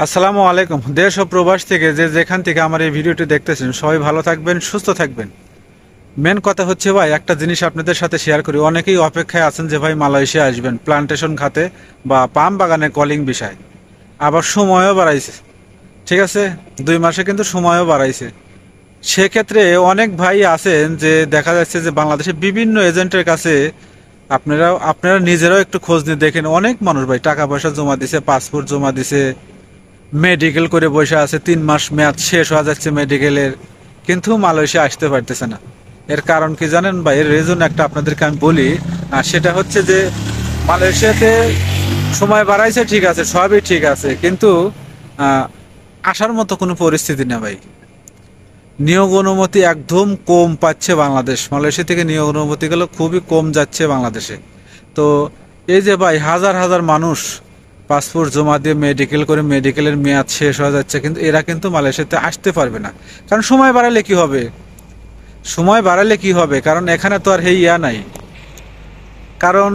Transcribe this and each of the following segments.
আসসালামু আলাইকুম। দেশ ও প্রবাস থেকে যে যেখান থেকে আমার এই ভিডিওটি দেখতেছেন সবাই ভালো থাকবেন, সুস্থ থাকবেন। মেন কথা হচ্ছে ভাই, একটা জিনিস আপনাদের সাথে শেয়ার করি। অনেকেই অপেক্ষায় আছেন যে ভাই মালয়েশিয়া আসবেন প্লান্টেশন খাতে বা পাম বাগানে কলিং বিষয়। আবার সময়ও বাড়াইছে, ঠিক আছে, 2 মাসে কিন্তু সময়ও বাড়াইছে। সেক্ষেত্রে অনেক ভাই আছেন যে দেখা যাচ্ছে যে বাংলাদেশে বিভিন্ন এজেন্টের কাছে আপনারা নিজেরাও একটু খোঁজ নিয়ে দেখেন। অনেক মানুষ ভাই টাকা পয়সা জমা দিছে, পাসপোর্ট জমা দিছে, মেডিকেল করে বসে আছে, 3 মাস মেয়াদ শেষ হয়ে যাচ্ছে মেডিকেলের, কিন্তু মালয়েশিয়া আসতে পারতেছে না। এর কারণ কি জানেন ভাই? এর রিজন একটা আপনাদেরকে আমি বলি, আর সেটা হচ্ছে যে মালয়েশিয়াতে সময় বাড়াইছে, ঠিক আছে, সবই ঠিক আছে, কিন্তু আহ, আসার মতো কোনো পরিস্থিতি না ভাই। নিয়োগ অনুমতি একদম কম পাচ্ছে বাংলাদেশ। মালয়েশিয়া থেকে নিয়োগ অনুমতিগুলো খুবই কম যাচ্ছে বাংলাদেশে। তো এই যে ভাই হাজার হাজার মানুষ পাসপোর্ট জমা দিয়ে মেডিকেল করে মেডিকেলের মেয়াদ শেষ হয়ে যাচ্ছে, কিন্তু এরা কিন্তু মালয়েশিয়াতে আসতে পারবে না। কারণ সময় বাড়ালে কি হবে? সময় বাড়ালে কি হবে? কারণ এখানে তো আর ইয়া নাই। কারণ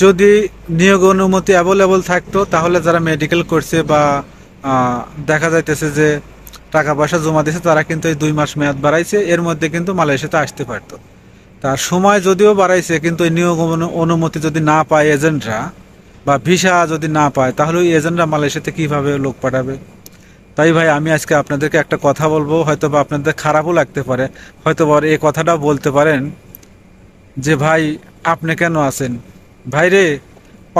যদি নিয়োগ অনুমতি অ্যাভেলেবল থাকতো তাহলে যারা মেডিকেল করছে বা আহ, দেখা যাইতেছে যে টাকা পয়সা জমা দিয়েছে, তারা কিন্তু এই 2 মাস মেয়াদ বাড়াইছে, এর মধ্যে কিন্তু মালয়েশিয়াতে আসতে পারতো। তার সময় যদিও বাড়াইছে, কিন্তু এই নিয়োগ অনুমতি যদি না পায় এজেন্টরা বা ভিসা যদি না পায়, তাহলে ওই এজেন্টরা মালয়েশিয়াতে কিভাবে লোক পাঠাবে? তাই ভাই আমি আজকে আপনাদেরকে একটা কথা বলবো, হয়তো বা আপনাদের খারাপও লাগতে পারে, হয়তো বা এই কথাটাও বলতে পারেন যে ভাই আপনি কেন আছেন? ভাই রে,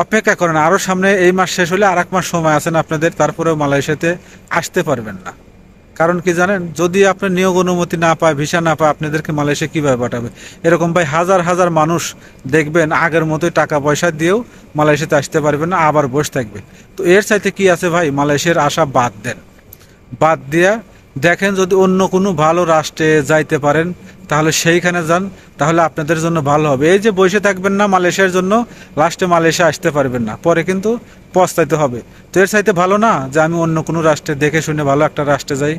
অপেক্ষা করেন, আরো সামনে এই মাস শেষ হলে আর 1 মাস সময় আছেন আপনাদের, তারপরেও মালয়েশিয়াতে আসতে পারবেন না। কারণ কি জানেন? যদি আপনার নিয়োগ অনুমতি না পায়, ভিসা না পায়, আপনাদেরকে মালয়েশিয়া কিভাবে পাঠাবে? এরকম ভাই হাজার হাজার মানুষ দেখবেন আগের মতোই টাকা পয়সা দিয়েও মালয়েশিয়াতে আসতে পারবে না, আবার বসে থাকবে। তো এর চাইতে কি আছে ভাই? মালয়েশিয়ার আশা বাদ দেন, বাদ দিয়া দেখেন যদি অন্য কোনো ভালো রাষ্ট্রে যাইতে পারেন তাহলে সেইখানে যান, তাহলে আপনাদের জন্য ভালো হবে। এই যে বসে থাকবেন না মালয়েশিয়ার জন্য, লাস্টে মালয়েশিয়া আসতে পারবেন না, পরে কিন্তু পস্তাইতে হবে। তো এর চাইতে ভালো না যে আমি অন্য কোনো রাষ্ট্রে দেখে শুনে ভালো একটা রাষ্ট্রে যাই?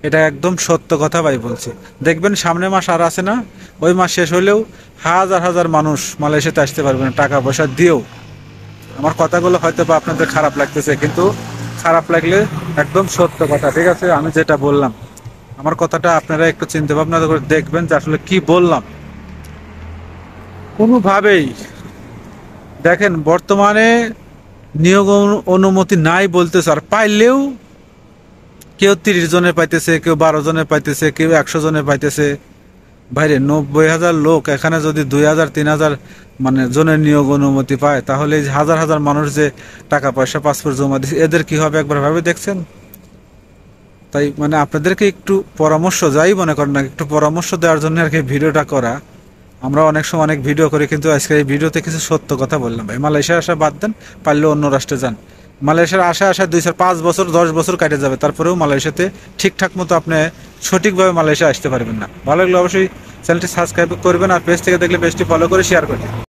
এটা একদম সত্য কথা ভাই বলছি। দেখবেন সামনের মাস আর আছে না, ওই মাস শেষ হলেও হাজার হাজার মানুষ মালয়েশিয়াতে আসতে পারবে না টাকা পয়সা দিয়েও। আমার কথাগুলো হয়তো বা আপনাদের খারাপ লাগতেছে, কিন্তু খারাপ লাগলে একদম সত্য কথা, ঠিক আছে? আমি যেটা বললাম, আমার কথাটা আপনারা একটু চিন্তা ভাবনা করে দেখবেন যে আসলে কি বললাম। কোনোভাবেই দেখেন বর্তমানে নিয়োগ অনুমতি নাই বলতেছে, আর পাইলেও কেউ 30 জনের পাইতেছে, কেউ 12 জনের পাইতেছে, কেউ 100 জনের পাইতেছে। বাইরে 90,000 লোক, এখানে যদি 2,000 3,000 মানে জনের নিয়োগ অনুমতি পায়, তাহলে এই যে হাজার হাজার মানুষ যে টাকা পয়সা পাসপোর্ট জমা দিচ্ছে, এদের কি হবে একবার ভাবে দেখছেন? তাই মানে আপনাদেরকে একটু পরামর্শ, যাই মনে করেন না, একটু পরামর্শ দেওয়ার জন্য আর কি ভিডিওটা করা। আমরা অনেক সময় অনেক ভিডিও করি, কিন্তু আজকে এই ভিডিওতে কিছু সত্য কথা বললাম ভাই। মালয়েশিয়া আসা বাদ দেন, পারলে অন্য রাষ্ট্রে যান। মালয়েশিয়ার আসা 2 4 5 বছর 10 বছর কাটে যাবে, তারপরেও মালয়েশিয়াতে ঠিকঠাক মতো আপনি সঠিকভাবে মালয়েশিয়া আসতে পারবেন না। ভালো লাগলে অবশ্যই চ্যানেলটি সাবস্ক্রাইব করবেন, আর পেজ থেকে দেখলে পেজটি ফলো করে শেয়ার করবেন।